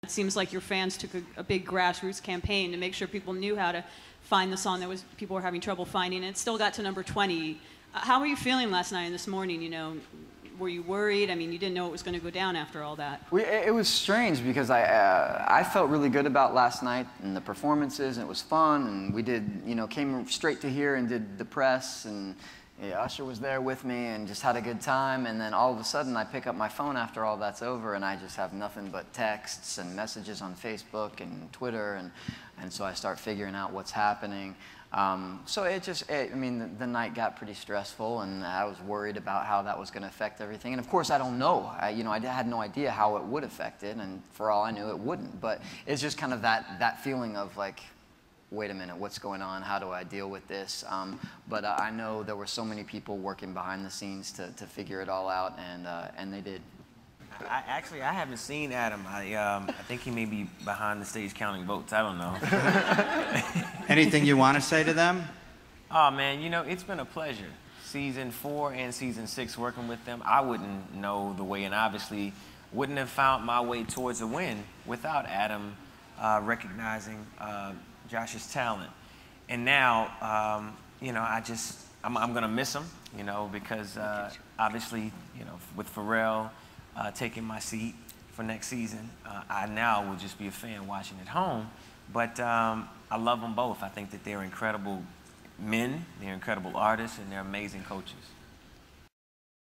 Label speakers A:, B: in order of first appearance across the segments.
A: It seems like your fans took a big grassroots campaign to make sure people knew how to find the song that people were having trouble finding, and it still got to number 20. How were you feeling last night and this morning? You know, were you worried? I mean, you didn't know it was going to go down after all that.
B: It was strange because I felt really good about last night and the performances, and it was fun, and we did, you know, came straight to here and did the press, and yeah, Usher was there with me and just had a good time. And then all of a sudden I pick up my phone after all that's over and I just have nothing but texts and messages on Facebook and Twitter, and so I start figuring out what's happening. So I mean, the night got pretty stressful, and I was worried about how that was going to affect everything. And of course, I don't know. You know, I had no idea how it would affect it, and for all I knew, it wouldn't. But it's just kind of that feeling of like, wait a minute, what's going on? How do I deal with this? But I know there were so many people working behind the scenes to figure it all out, and they did.
C: I haven't seen Adam. I think he may be behind the stage counting votes. I don't know.
D: Anything you want to say to them?
C: Oh, man, you know, it's been a pleasure. Season 4 and Season 6 working with them. I wouldn't know the way, and obviously wouldn't have found my way towards a win without Adam recognizing Josh's talent. And now, you know, I'm going to miss him, you know, because obviously, you know, with Pharrell taking my seat for next season, I now will just be a fan watching at home. But I love them both. I think that they're incredible men, they're incredible artists, and they're amazing coaches.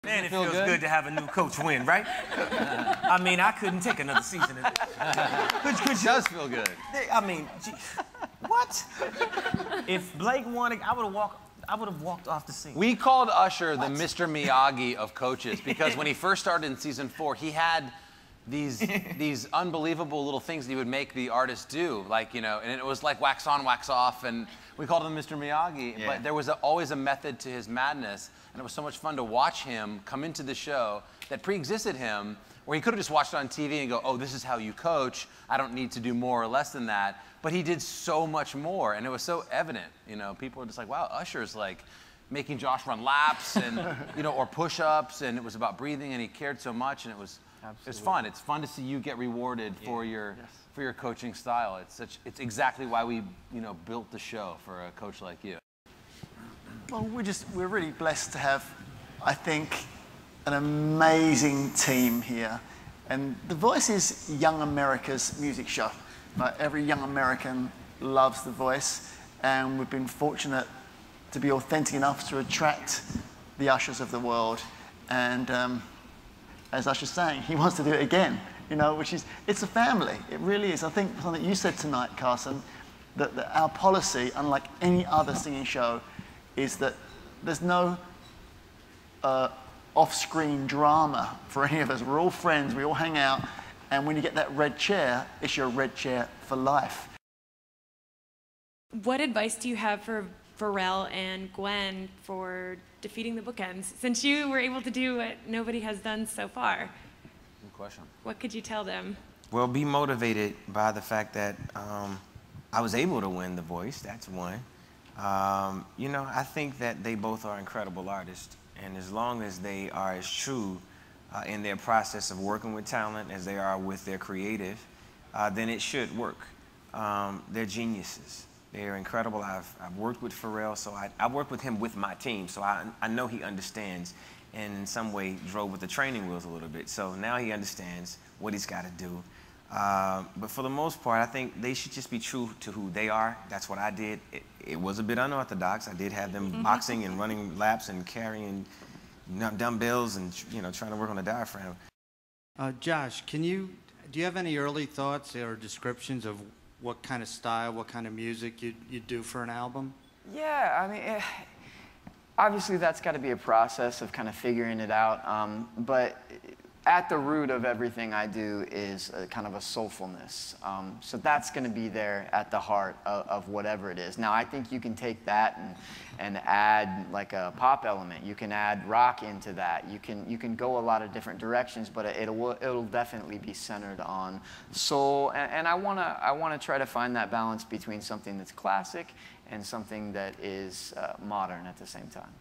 C: Man, it feels good to have a new coach win, right? I mean, I couldn't take another season of this.
E: It does feel good.
C: I mean, what? If Blake won it, I would have walked off the scene.
E: We called Usher the Mr. Miyagi of coaches because when he first started in Season 4, he had these unbelievable little things that he would make the artists do, like, you know, and it was like wax on, wax off, and we called him Mr. Miyagi. Yeah. But there was always a method to his madness, and it was so much fun to watch him come into the show that pre-existed him, where he could have just watched it on TV and go, oh, this is how you coach. I don't need to do more or less than that. But he did so much more, and it was so evident. You know, people were just like, wow, Usher's like making Josh run laps and, you know, or push-ups, and it was about breathing, and he cared so much, and it was fun. It's fun to see you get rewarded for your coaching style. It's exactly why we, you know, built the show for a coach like you.
F: Well, we're really blessed to have, I think, an amazing team here. And The Voice is young America's music show. Like, every young American loves The Voice, and we've been fortunate to be authentic enough to attract the Ushers of the world. And as Usher's saying, he wants to do it again, you know, it's a family. It really is. I think something you said tonight, Carson, that our policy, unlike any other singing show, is that there's no off-screen drama for any of us. We're all friends, we all hang out, and when you get that red chair, it's your red chair for life.
G: What advice do you have for Pharrell and Gwen for defeating the bookends, since you were able to do what nobody has done so far?
E: Good question.
G: What could you tell them?
C: Well, be motivated by the fact that I was able to win The Voice. That's one. You know, I think that they both are incredible artists, and as long as they are as true in their process of working with talent as they are with their creative, then it should work. They're geniuses. They're incredible. I've worked with Pharrell, so I worked with him with my team, so I know he understands, and in some way drove with the training wheels a little bit. So now he understands what he's got to do. But for the most part, I think they should just be true to who they are. That's what I did. It was a bit unorthodox. I did have them boxing and running laps and carrying dumbbells and, you know, trying to work on the diaphragm.
D: Josh, do you have any early thoughts or descriptions of what kind of style, what kind of music you'd do for an album?
B: Yeah, I mean, obviously that's got to be a process of kind of figuring it out, but at the root of everything I do is kind of a soulfulness. So that's going to be there at the heart of whatever it is. Now, I think you can take that and add like a pop element. You can add rock into that. You can go a lot of different directions, but it'll definitely be centered on soul. And I wanna try to find that balance between something that's classic and something that is modern at the same time.